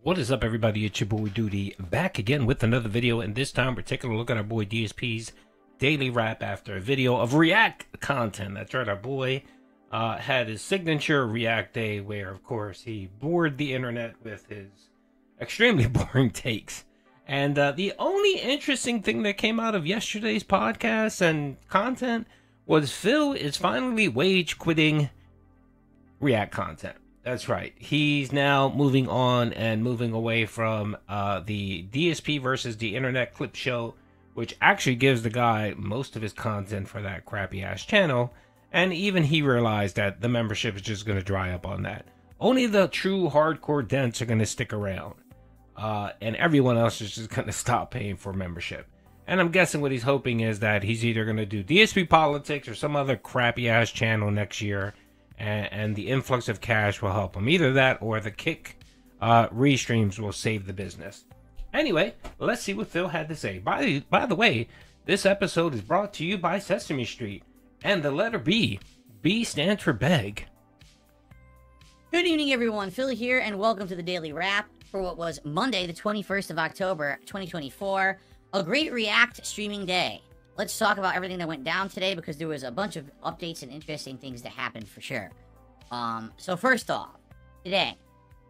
What is up, everybody? It's your boy Doody, back again with another video, and this time we're taking a look at our boy DSP's daily rap after a video of ReAck content. That's right, our boy had his signature ReAck day where, of course, he bored the internet with his extremely boring takes. And the only interesting thing that came out of yesterday's podcast and content was Phil is finally wage quitting ReAck content. That's right. He's now moving on and moving away from the DSP versus the Internet clip show, which actually gives the guy most of his content for that crappy ass channel. And even he realized that the membership is just going to dry up on that. Only the true hardcore dents are going to stick around. And everyone else is just going to stop paying for membership. And I'm guessing what he's hoping is that he's either going to do DSP politics or some other crappy ass channel next year. And the influx of cash will help him. Either that or the kick restreams will save the business. Anyway, let's see what Phil had to say. By the way, this episode is brought to you by Sesame Street and the letter B. B stands for beg. Good evening, everyone. Phil here, and welcome to the Daily Wrap for what was Monday, the 21st of October, 2024. A great ReAct streaming day. Let's talk about everything that went down today because there was a bunch of updates and interesting things that happened for sure. So first off, today,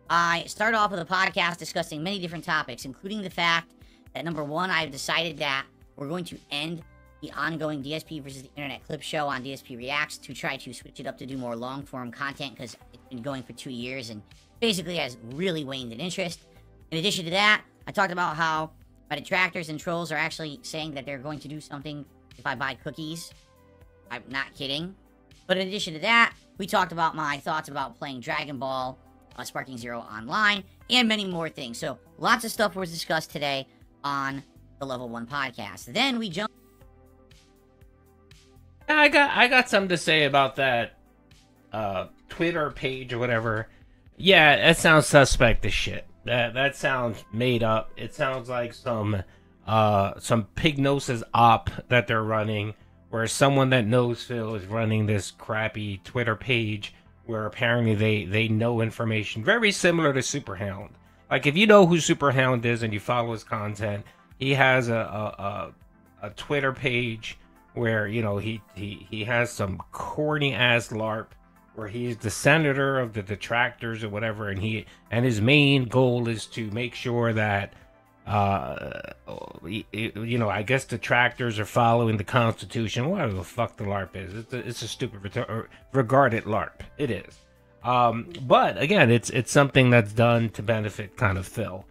I start off with a podcast discussing many different topics, including the fact that, number one, I've decided that we're going to end the ongoing DSP versus the Internet clip show on DSP Reacts to try to switch it up to do more long-form content because it's been going for 2 years and basically has really waned in interest. In addition to that, I talked about how my detractors and trolls are actually saying that they're going to do something if I buy cookies. I'm not kidding. But in addition to that, we talked about my thoughts about playing Dragon Ball Sparking Zero online and many more things. So lots of stuff was discussed today on the Level 1 podcast. Then we jumped. I got something to say about that Twitter page or whatever. Yeah, that sounds suspect as shit. That sounds made up. It sounds like some Pignosis op that they're running, where someone that knows Phil is running this crappy Twitter page where apparently they know information very similar to Superhound. Like, if you know who Superhound is and you follow his content, he has a Twitter page where, you know, he has some corny ass Larp where he's the senator of the detractors or whatever, and his main goal is to make sure that you know, I guess detractors are following the Constitution, whatever the fuck the LARP is. It's a stupid regarded LARP. It is. But again, it's something that's done to benefit kind of Phil.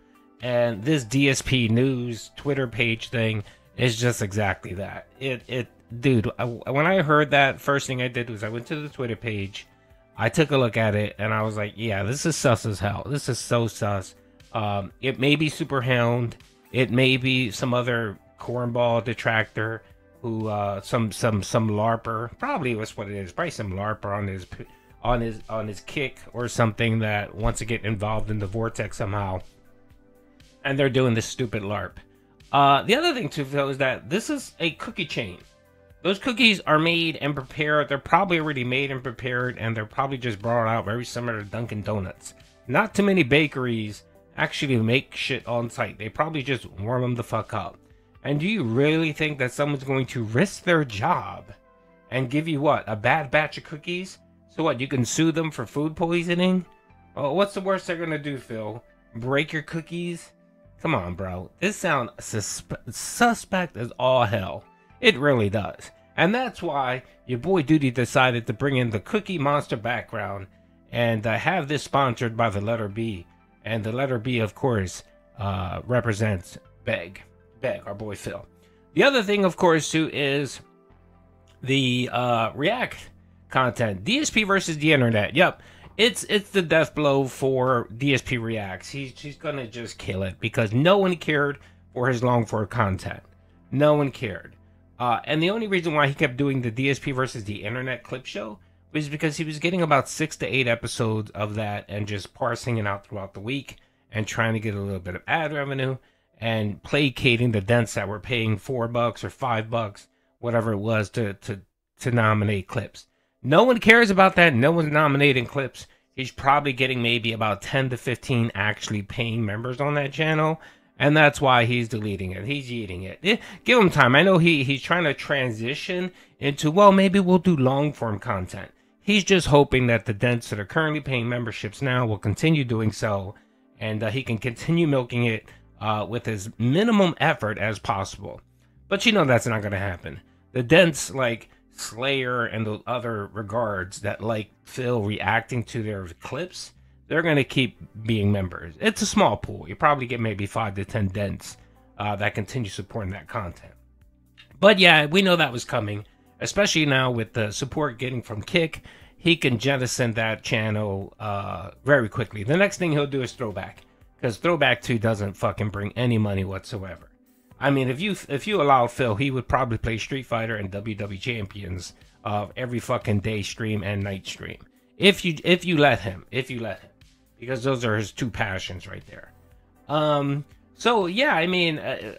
And this DSP News Twitter page thing is just exactly that. Dude, when I heard that, first thing I did was I went to the Twitter page, I took a look at it, and I was like, yeah, this is sus as hell. This is so sus. It may be Superhound. It may be some other cornball detractor who, some LARPer. Probably was what it is. Probably some LARPer on his kick or something that wants to get involved in the vortex somehow. And they're doing this stupid LARP. The other thing too, Phil, is that this is a cookie chain. Those cookies are made and prepared. They're probably already made and prepared, and they're probably just brought out very similar to Dunkin' Donuts. Not too many bakeries actually make shit on site. They probably just warm them the fuck up. And do you really think that someone's going to risk their job and give you what? A bad batch of cookies? So what, you can sue them for food poisoning? Oh, what's the worst they're gonna do, Phil? Break your cookies? Come on, bro. This sounds suspect as all hell. It really does. And that's why your boy Doody decided to bring in the Cookie Monster background and have this sponsored by the letter B. And the letter B, of course, represents Beg, our boy Phil. The other thing, of course, too, is the ReAct content. DSP versus the Internet. Yep. It's the death blow for DSP Reacts. He's going to just kill it because no one cared for his long-form content. No one cared. And the only reason why he kept doing the DSP versus the Internet clip show was because he was getting about 6 to 8 episodes of that and just parsing it out throughout the week and trying to get a little bit of ad revenue and placating the dents that were paying $4 or $5, whatever it was, to nominate clips. No one cares about that. No one's nominating clips. he's probably getting maybe about 10 to 15 actually paying members on that channel. And that's why he's deleting it. He's eating it. Give him time. I know he's trying to transition into, well, maybe we'll do long form content. He's just hoping that the Dents that are currently paying memberships now will continue doing so. And he can continue milking it with as minimum effort as possible. But you know that's not going to happen. The Dents like Slayer and the other regards that like Phil reacting to their clips, they're going to keep being members. It's a small pool. You probably get maybe 5 to 10 Dents that continue supporting that content. But yeah, we know that was coming, especially now with the support getting from Kick. He can jettison that channel very quickly. The next thing he'll do is ThrowbACK, because ThrowbACK 2 doesn't fucking bring any money whatsoever. I mean, if you allow Phil, he would probably play Street Fighter and WWE Champions every fucking day stream and night stream. If you let him, because those are his two passions right there. So yeah, I mean,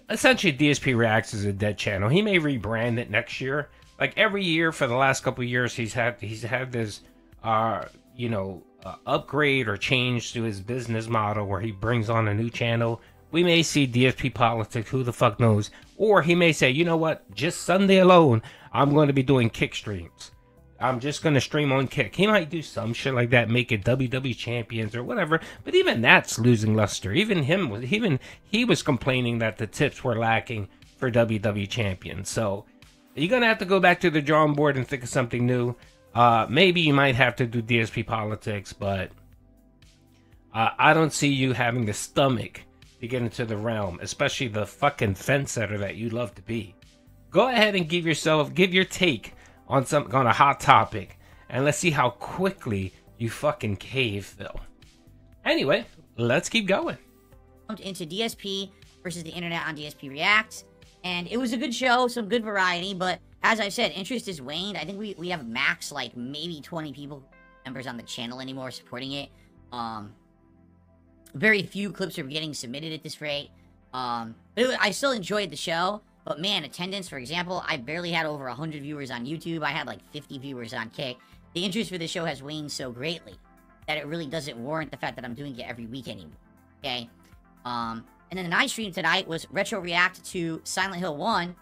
essentially DSP Reacts is a dead channel. He may rebrand it next year. Like every year for the last couple of years, he's had this, upgrade or change to his business model where he brings on a new channel. We may see DSP Politics, who the fuck knows? Or he may say, you know what? Just Sunday alone, I'm going to be doing Kick streams. I'm just going to stream on Kick. He might do some shit like that, make it WWE Champions or whatever. But even that's losing luster. Even he was complaining that the tips were lacking for WWE Champions. So you're going to have to go back to the drawing board and think of something new. Maybe you might have to do DSP Politics, but I don't see you having the stomach to get into the realm, especially the fucking fence setter that you love to be. Go ahead and give your take on a hot topic, and let's see how quickly you fucking cave, Phil. Anyway, let's keep going. Into DSP versus the internet on DSP Reacts, and it was a good show, some good variety, but as I said, interest has waned. I think we have max like maybe 20 people members on the channel anymore supporting it. Very few clips are getting submitted at this rate. I still enjoyed the show, but man, attendance, for example, I barely had over 100 viewers on YouTube. I had like 50 viewers on Kick. The interest for the show has waned so greatly that it really doesn't warrant the fact that I'm doing it every week anymore. Okay? And then the night stream tonight was Retro React to Silent Hill 1,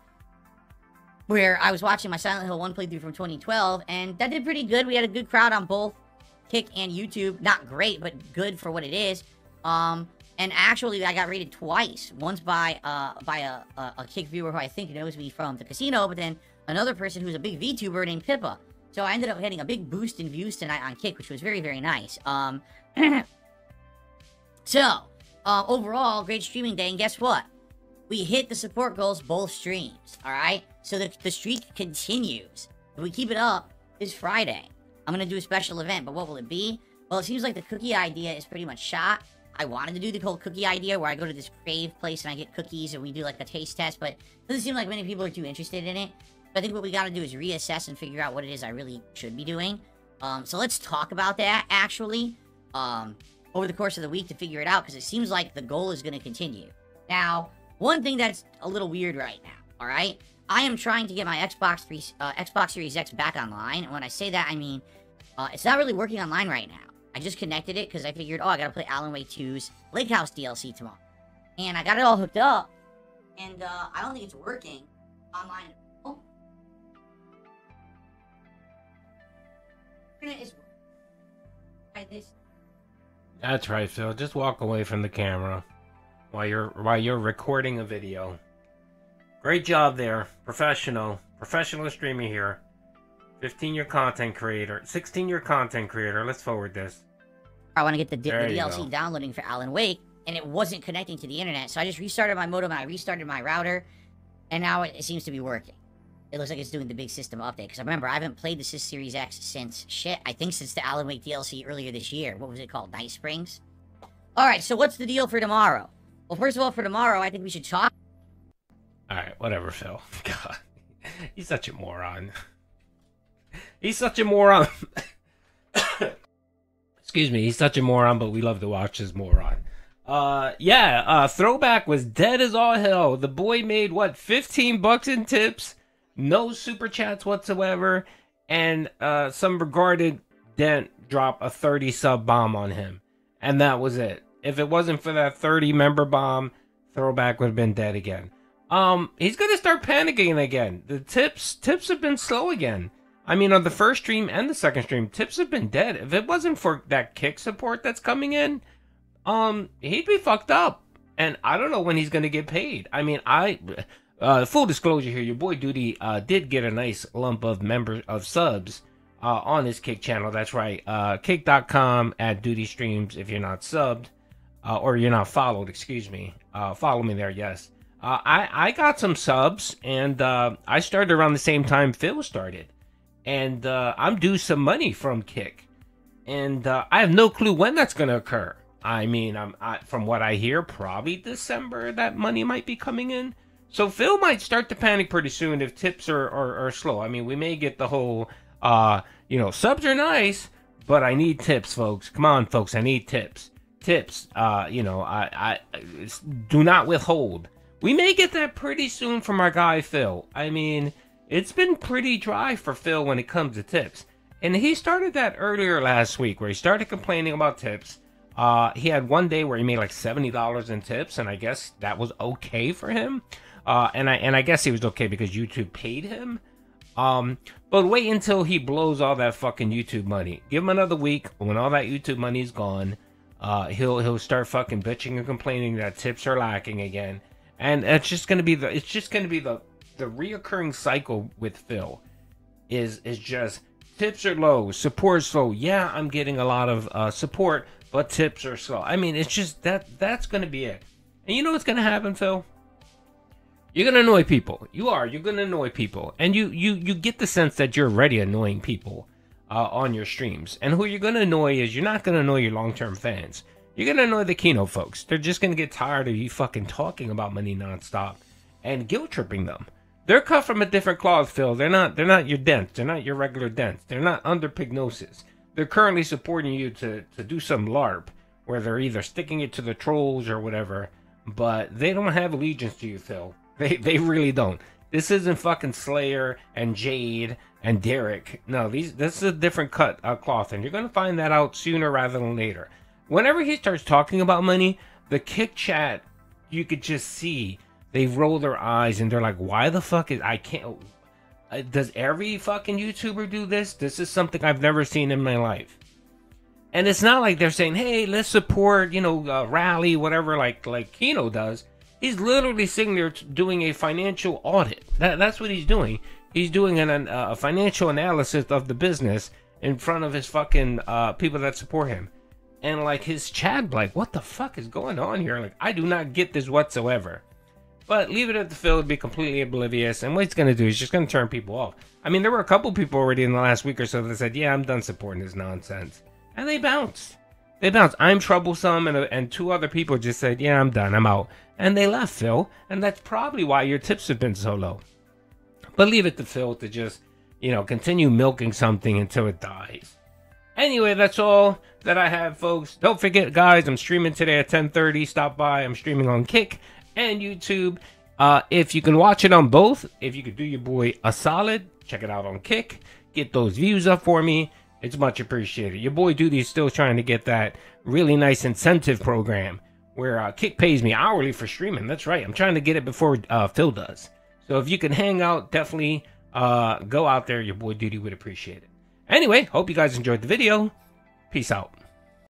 where I was watching my Silent Hill 1 playthrough from 2012, and that did pretty good. We had a good crowd on both Kick and YouTube. Not great, but good for what it is. And actually, I got rated twice. Once by a Kick viewer who I think knows me from the casino, but then another person who's a big VTuber named Pippa. So I ended up getting a big boost in views tonight on Kick, which was very, very nice. Overall, great streaming day, and guess what? We hit the support goals both streams, alright? So the streak continues. If we keep it up, this Friday, I'm gonna do a special event, but what will it be? Well, it seems like the cookie idea is pretty much shot. I wanted to do the whole cookie idea where I go to this Crave place and I get cookies and we do like a taste test, but it doesn't seem like many people are too interested in it. So I think what we gotta do is reassess and figure out what it is I really should be doing. So let's talk about that, actually, over the course of the week to figure it out, because it seems like the goal is gonna continue. Now, one thing that's a little weird right now, alright? I am trying to get my Xbox Series X back online, and when I say that, I mean, it's not really working online right now. I just connected it because I figured, I gotta play Alan Wake 2's Lake House DLC tomorrow. And I got it all hooked up, and I don't think it's working online. Oh. Internet is like this. That's right, Phil. Just walk away from the camera while you're recording a video. Great job there. Professional streamer here. 15-year content creator. 16-year content creator. Let's forward this. I want to get the DLC downloading for Alan Wake, and it wasn't connecting to the internet, so I just restarted my modem, and I restarted my router, and now it seems to be working. It looks like it's doing the big system update, because remember, I haven't played the Series X since, I think since the Alan Wake DLC earlier this year. What was it called? Night Springs? Alright, so what's the deal for tomorrow? Well, first of all, for tomorrow, I think we should talk. Alright, whatever, Phil. God, he's such a moron. He's such a moron. Excuse me, he's such a moron, but we love to watch his moron. ThrowbACK was dead as all hell. The boy made, what, 15 bucks in tips? No super chats whatsoever. And some regarded Dent drop a 30 sub bomb on him. And that was it. If it wasn't for that 30 member bomb, ThrowbACK would have been dead again. He's gonna start panicking again. The tips have been slow again. I mean, on the first stream and the second stream, tips have been dead. If it wasn't for that kick support that's coming in, he'd be fucked up. And I don't know when he's gonna get paid. I mean, full disclosure here, your boy Doody did get a nice lump of subs on his Kick channel. That's right, kick.com @Doody streams if you're not subbed, or you're not followed, excuse me. Follow me there, yes. I got some subs, and I started around the same time Phil started. And I'm due some money from Kick. And I have no clue when that's going to occur. I mean, from what I hear, probably December that money might be coming in. So Phil might start to panic pretty soon if tips are slow. I mean, we may get the whole, subs are nice, but I need tips, folks. Come on, folks, I need tips. Tips, I do not withhold. We may get that pretty soon from our guy Phil. I mean, it's been pretty dry for Phil when it comes to tips. And he started that earlier last week where he started complaining about tips. He had one day where he made like $70 in tips, and I guess that was okay for him. And I guess he was okay because YouTube paid him. But wait until he blows all that fucking YouTube money. Give him another week. When all that YouTube money is gone, he'll start fucking bitching and complaining that tips are lacking again. And it's just gonna be the reoccurring cycle with Phil is just tips are low, support's slow. Yeah, I'm getting a lot of support, but tips are slow. I mean, it's just that's gonna be it. And you know what's gonna happen, Phil? You're gonna annoy people. You're gonna annoy people, and you get the sense that you're already annoying people on your streams. And who you're gonna annoy is you're not gonna annoy your long-term fans. You're gonna annoy the Kino folks. They're just gonna get tired of you fucking talking about money nonstop and guilt tripping them. They're cut from a different cloth, Phil. They're not your Dents. They're not your regular Dents. They're not under Pignosis. They're currently supporting you to do some LARP where they're either sticking it to the trolls or whatever, but they don't have allegiance to you, Phil. They really don't. This isn't fucking Slayer and Jade and Derek. No, this is a different cut cloth, and you're gonna find that out sooner rather than later. Whenever he starts talking about money, the Kick chat, you could just see they roll their eyes and they're like, why the fuck is I can't does every fucking YouTuber do this? This is something I've never seen in my life. And it's not like they're saying, hey, let's support, Rally, whatever, like Kino does. He's literally sitting there doing a financial audit. That's what he's doing. He's doing a financial analysis of the business in front of his fucking people that support him. And like his chat, like, what the fuck is going on here? Like, I do not get this whatsoever. But leave it at the Phil to be completely oblivious. And what he's going to do is just going to turn people off. I mean, there were a couple people already in the last week or so that said, yeah, I'm done supporting this nonsense. And they bounced. I'm troublesome. And two other people just said, yeah, I'm done. I'm out. And they left, Phil. And that's probably why your tips have been so low. But leave it to Phil to just, continue milking something until it dies. Anyway, that's all that I have, folks. Don't forget, guys, I'm streaming today at 10:30. Stop by. I'm streaming on Kick and YouTube. If you can watch it on both, if you could do your boy a solid, check it out on Kick. Get those views up for me. It's much appreciated. Your boy Doody is still trying to get that really nice incentive program where Kick pays me hourly for streaming. That's right. I'm trying to get it before Phil does. So if you can hang out, definitely go out there. Your boy Doody would appreciate it. Anyway, hope you guys enjoyed the video. Peace out.